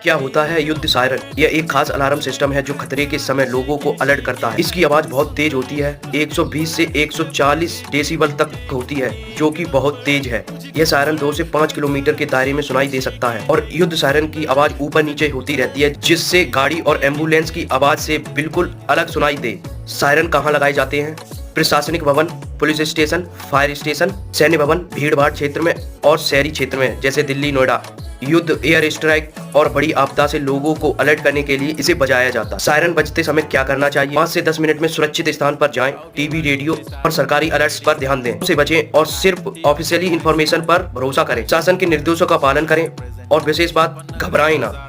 क्या होता है युद्ध सायरन? यह एक खास अलार्म सिस्टम है जो खतरे के समय लोगों को अलर्ट करता है। इसकी आवाज बहुत तेज होती है, 120 से 140 डेसिबल तक होती है, जो कि बहुत तेज है। यह सायरन 2 से 5 किलोमीटर के दायरे में सुनाई दे सकता है और युद्ध सायरन की आवाज ऊपर नीचे होती रहती है, जिससे गाड़ी और एम्बुलेंस की आवाज से बिल्कुल अलग सुनाई दे। सायरन कहाँ लगाए जाते हैं? प्रशासनिक भवन, पुलिस स्टेशन, फायर स्टेशन, सैन्य भवन, भीड़-भाड़ क्षेत्र में और शहरी क्षेत्र में जैसे दिल्ली, नोएडा। युद्ध, एयर स्ट्राइक और बड़ी आपदा से लोगों को अलर्ट करने के लिए इसे बजाया जाता है। सायरन बजते समय क्या करना चाहिए? 5 से 10 मिनट में सुरक्षित स्थान पर जाएं, टीवी, रेडियो और सरकारी अलर्ट्स पर ध्यान दें, से बचें और सिर्फ ऑफिशियली इंफॉर्मेशन पर भरोसा करें। शासन के निर्देशों का पालन करें और विशेष बात, घबराएं ना।